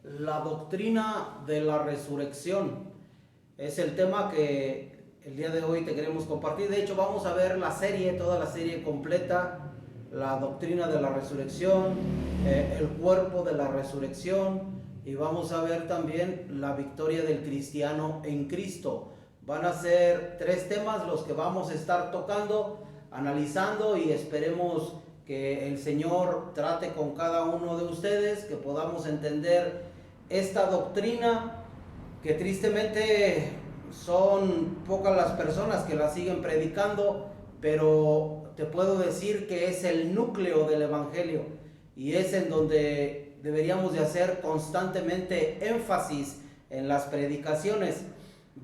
La doctrina de la resurrección es el tema que el día de hoy te queremos compartir. De hecho, vamos a ver toda la serie completa, la doctrina de la resurrección, el cuerpo de la resurrección, y vamos a ver también la victoria del cristiano en Cristo. Van a ser 3 temas los que vamos a estar tocando, analizando, y esperemos que el Señor trate con cada uno de ustedes, que podamos entender esta doctrina, que tristemente son pocas las personas que la siguen predicando, pero te puedo decir que es el núcleo del Evangelio, y es en donde deberíamos de hacer constantemente énfasis en las predicaciones,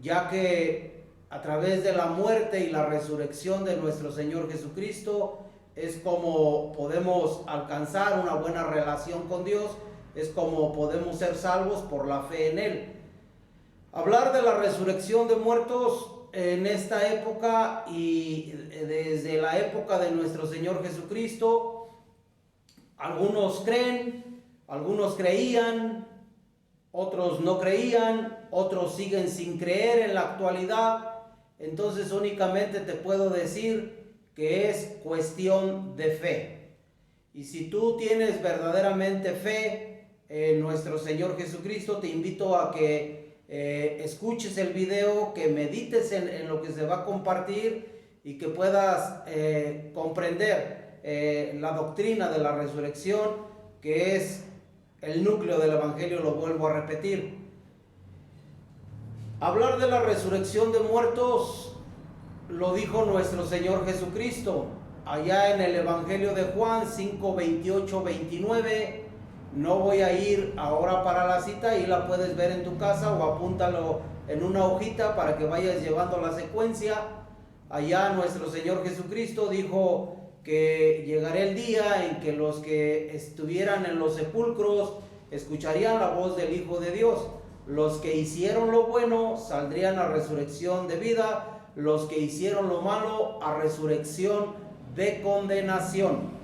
ya que a través de la muerte y la resurrección de nuestro Señor Jesucristo es como podemos alcanzar una buena relación con Dios, es como podemos ser salvos por la fe en Él. Hablar de la resurrección de muertos en esta época y desde la época de nuestro Señor Jesucristo, algunos creen, algunos creían, otros no creían, otros siguen sin creer en la actualidad. Entonces únicamente te puedo decir que es cuestión de fe. Y si tú tienes verdaderamente fe en nuestro Señor Jesucristo, te invito a que escuches el video, que medites en lo que se va a compartir y que puedas comprender la doctrina de la resurrección, que es el núcleo del Evangelio. Lo vuelvo a repetir. Hablar de la resurrección de muertos lo dijo nuestro Señor Jesucristo allá en el Evangelio de Juan 5, 28, 29. No voy a ir ahora para la cita, y la puedes ver en tu casa o apúntalo en una hojita para que vayas llevando la secuencia. Allá nuestro Señor Jesucristo dijo que llegaría el día en que los que estuvieran en los sepulcros escucharían la voz del Hijo de Dios. Los que hicieron lo bueno saldrían a resurrección de vida, los que hicieron lo malo a resurrección de condenación.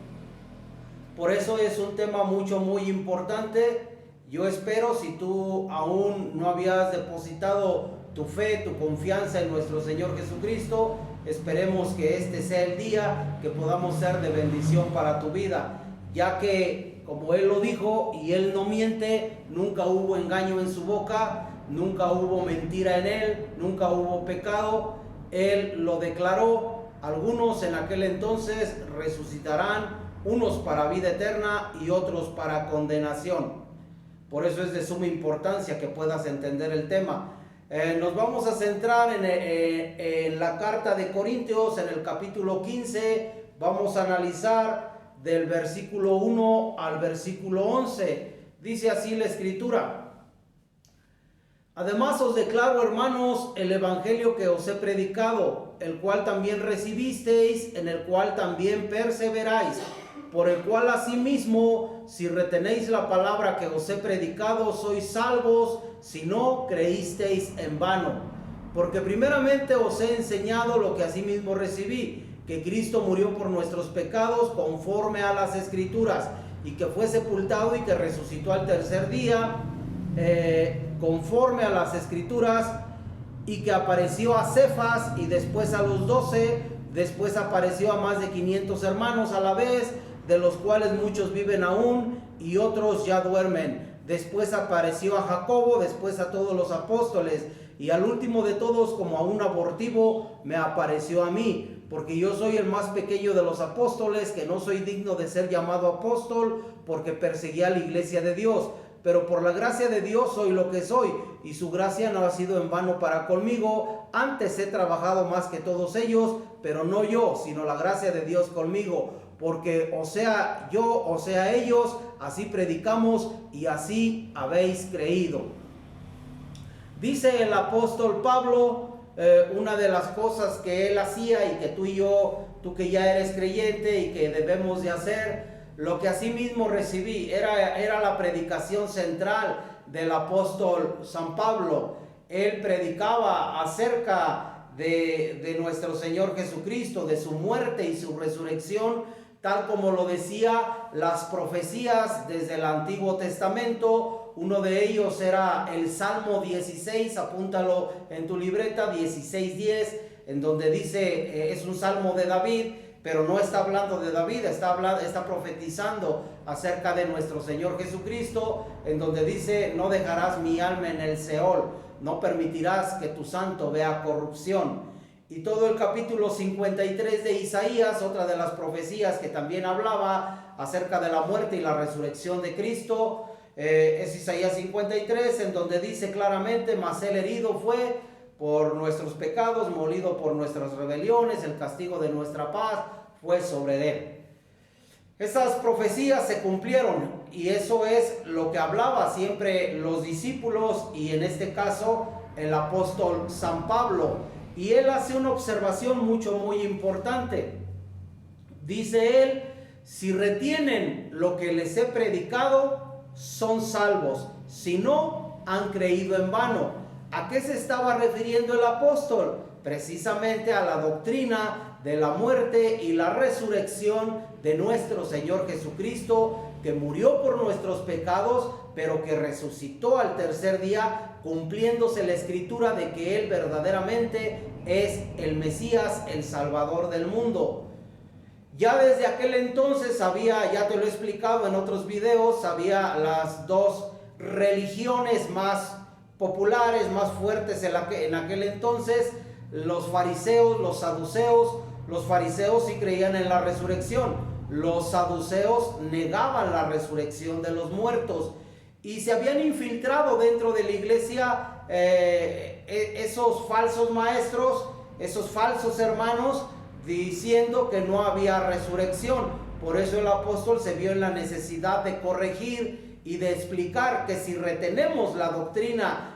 Por eso es un tema muy importante. Yo espero, si tú aún no habías depositado tu fe, tu confianza en nuestro Señor Jesucristo, esperemos que este sea el día que podamos ser de bendición para tu vida, ya que, como Él lo dijo, y Él no miente, nunca hubo engaño en su boca, nunca hubo mentira en Él, nunca hubo pecado. Él lo declaró. Algunos en aquel entonces resucitarán, unos para vida eterna y otros para condenación. Por eso es de suma importancia que puedas entender el tema. Nos vamos a centrar en la carta de Corintios, en el capítulo 15. Vamos a analizar del versículo 1 al versículo 11. Dice así la Escritura: Además os declaro, hermanos, el evangelio que os he predicado, el cual también recibisteis, en el cual también perseveráis, por el cual asimismo, si retenéis la palabra que os he predicado, sois salvos, si no creísteis en vano. Porque primeramente os he enseñado lo que asimismo recibí, que Cristo murió por nuestros pecados conforme a las Escrituras, y que fue sepultado y que resucitó al tercer día, conforme a las Escrituras, y que apareció a Cefas y después a los 12, después apareció a más de 500 hermanos a la vez, de los cuales muchos viven aún y otros ya duermen. Después apareció a Jacobo, después a todos los apóstoles, y al último de todos, como a un abortivo, me apareció a mí, porque yo soy el más pequeño de los apóstoles, que no soy digno de ser llamado apóstol, porque perseguía a la iglesia de Dios. Pero por la gracia de Dios soy lo que soy, y su gracia no ha sido en vano para conmigo. Antes he trabajado más que todos ellos, pero no yo, sino la gracia de Dios conmigo. Porque o sea yo, o sea ellos, así predicamos y así habéis creído. Dice el apóstol Pablo, una de las cosas que él hacía y que tú y yo, tú que ya eres creyente y que debemos de hacer, lo que asimismo recibí, era la predicación central del apóstol San Pablo. Él predicaba acerca de nuestro Señor Jesucristo, de su muerte y su resurrección, tal como lo decía las profecías desde el Antiguo Testamento. Uno de ellos era el Salmo 16, apúntalo en tu libreta, 16:10, en donde dice, es un salmo de David, pero no está hablando de David, está profetizando acerca de nuestro Señor Jesucristo, en donde dice, no dejarás mi alma en el Seol, no permitirás que tu santo vea corrupción. Y todo el capítulo 53 de Isaías, otra de las profecías que también hablaba acerca de la muerte y la resurrección de Cristo, es Isaías 53, en donde dice claramente, mas él herido fue por nuestros pecados, molido por nuestras rebeliones, el castigo de nuestra paz fue sobre él. Esas profecías se cumplieron y eso es lo que hablaba siempre los discípulos y en este caso el apóstol San Pablo. Y él hace una observación muy importante. Dice él, si retienen lo que les he predicado, son salvos. Si no, han creído en vano. ¿A qué se estaba refiriendo el apóstol? Precisamente a la doctrina de la muerte y la resurrección de nuestro Señor Jesucristo, que murió por nuestros pecados, pero que resucitó al tercer día, cumpliéndose la escritura de que Él verdaderamente es el Mesías, el Salvador del mundo. Ya desde aquel entonces había, ya te lo he explicado en otros videos, había las dos religiones más populares, más fuertes en aquel entonces, los fariseos, los saduceos. Los fariseos sí creían en la resurrección, los saduceos negaban la resurrección de los muertos y se habían infiltrado dentro de la iglesia esos falsos maestros, esos falsos hermanos, diciendo que no había resurrección. Por eso el apóstol se vio en la necesidad de corregir y de explicar que si retenemos la doctrina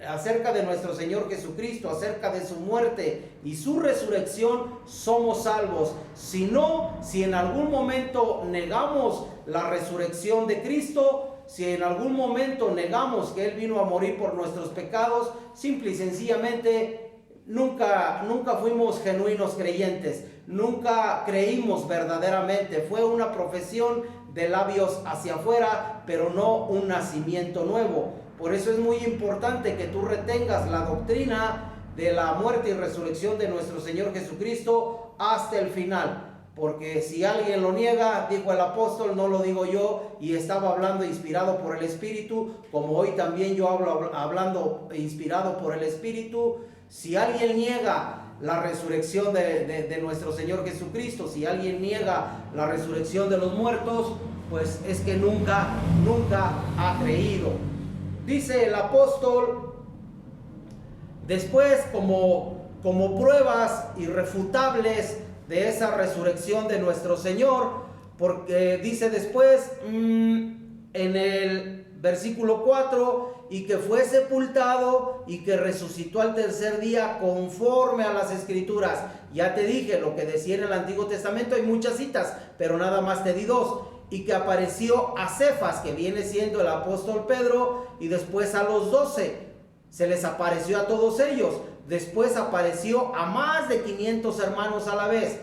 acerca de nuestro Señor Jesucristo, acerca de su muerte y su resurrección, somos salvos. Si no, si en algún momento negamos la resurrección de Cristo, si en algún momento negamos que Él vino a morir por nuestros pecados, simple y sencillamente nunca fuimos genuinos creyentes, nunca creímos verdaderamente. Fue una profesión de labios hacia afuera, pero no un nacimiento nuevo. Por eso es muy importante que tú retengas la doctrina de la muerte y resurrección de nuestro Señor Jesucristo hasta el final. Porque si alguien lo niega, dijo el apóstol, no lo digo yo, y estaba hablando inspirado por el Espíritu, como hoy también yo hablo hablando inspirado por el Espíritu. Si alguien niega la resurrección de nuestro Señor Jesucristo, si alguien niega la resurrección de los muertos, pues es que nunca ha creído. Dice el apóstol, después como pruebas irrefutables de esa resurrección de nuestro Señor, porque dice después en el versículo 4, y que fue sepultado y que resucitó al tercer día conforme a las Escrituras. Ya te dije lo que decía en el Antiguo Testamento, hay muchas citas, pero nada más te di dos. Y que apareció a Cefas, que viene siendo el apóstol Pedro, y después a los 12. Se les apareció a todos ellos. Después apareció a más de 500 hermanos a la vez.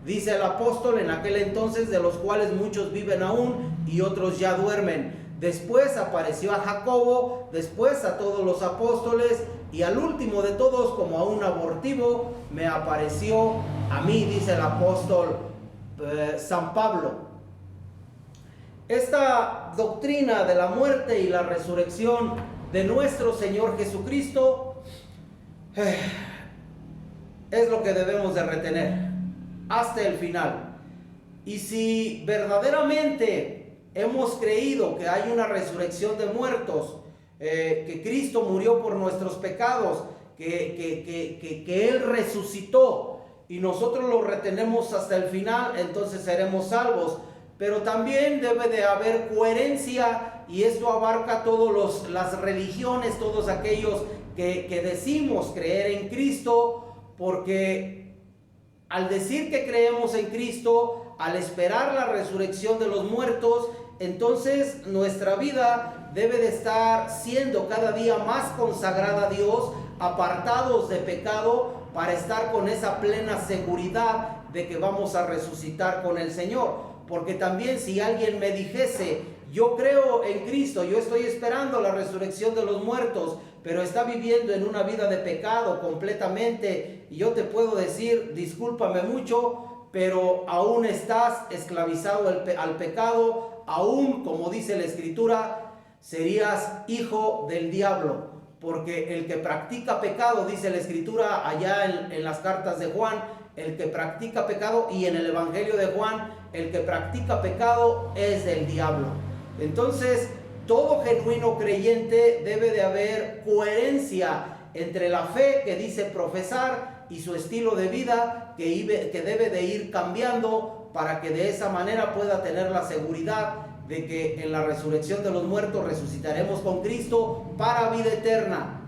Dice el apóstol, en aquel entonces, de los cuales muchos viven aún y otros ya duermen. Después apareció a Jacobo, después a todos los apóstoles, y al último de todos, como a un abortivo, me apareció a mí, dice el apóstol San Pablo. Esta doctrina de la muerte y la resurrección de nuestro Señor Jesucristo es lo que debemos de retener hasta el final. Y si verdaderamente hemos creído que hay una resurrección de muertos, que Cristo murió por nuestros pecados, que Él resucitó y nosotros lo retenemos hasta el final, entonces seremos salvos. Pero también debe de haber coherencia, y esto abarca todas las religiones, todos aquellos que decimos creer en Cristo, porque al decir que creemos en Cristo, al esperar la resurrección de los muertos, entonces nuestra vida debe de estar siendo cada día más consagrada a Dios, apartados de pecado, para estar con esa plena seguridad de que vamos a resucitar con el Señor. Porque también si alguien me dijese, yo creo en Cristo, yo estoy esperando la resurrección de los muertos, pero está viviendo en una vida de pecado completamente, y yo te puedo decir, discúlpame mucho, pero aún estás esclavizado al pecado, aún, como dice la Escritura, serías hijo del diablo, porque el que practica pecado, dice la Escritura allá en las cartas de Juan, el que practica pecado, y en el Evangelio de Juan, el que practica pecado es del diablo. Entonces, todo genuino creyente debe de haber coherencia entre la fe que dice profesar y su estilo de vida que debe de ir cambiando, para que de esa manera pueda tener la seguridad de que en la resurrección de los muertos resucitaremos con Cristo para vida eterna,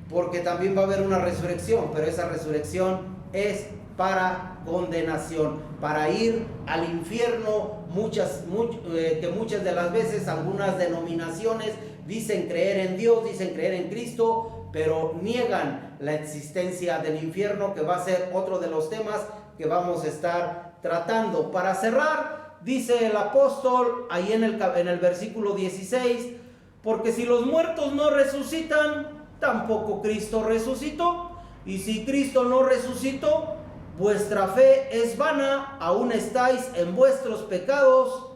porque también va a haber una resurrección, pero esa resurrección es para condenación, para ir al infierno. Que muchas de las veces algunas denominaciones dicen creer en Dios, dicen creer en Cristo, pero niegan la existencia del infierno, que va a ser otro de los temas que vamos a estar tratando. Para cerrar, dice el apóstol ahí en el versículo 16, porque si los muertos no resucitan, tampoco Cristo resucitó, y si Cristo no resucitó, vuestra fe es vana, aún estáis en vuestros pecados.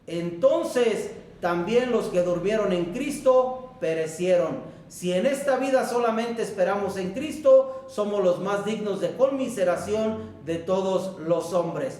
Entonces también los que durmieron en Cristo perecieron. Si en esta vida solamente esperamos en Cristo, somos los más dignos de conmiseración de todos los hombres.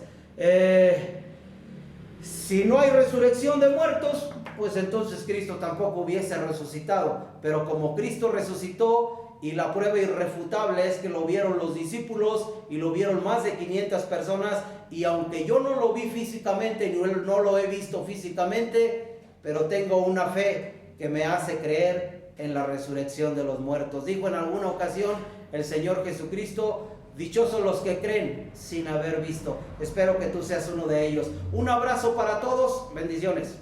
Si no hay resurrección de muertos, pues entonces Cristo tampoco hubiese resucitado. Pero como Cristo resucitó, y la prueba irrefutable es que lo vieron los discípulos y lo vieron más de 500 personas, y aunque yo no lo vi físicamente, ni no lo he visto físicamente, pero tengo una fe que me hace creer en la resurrección de los muertos. Dijo en alguna ocasión el Señor Jesucristo: dichosos los que creen sin haber visto. Espero que tú seas uno de ellos. Un abrazo para todos, bendiciones.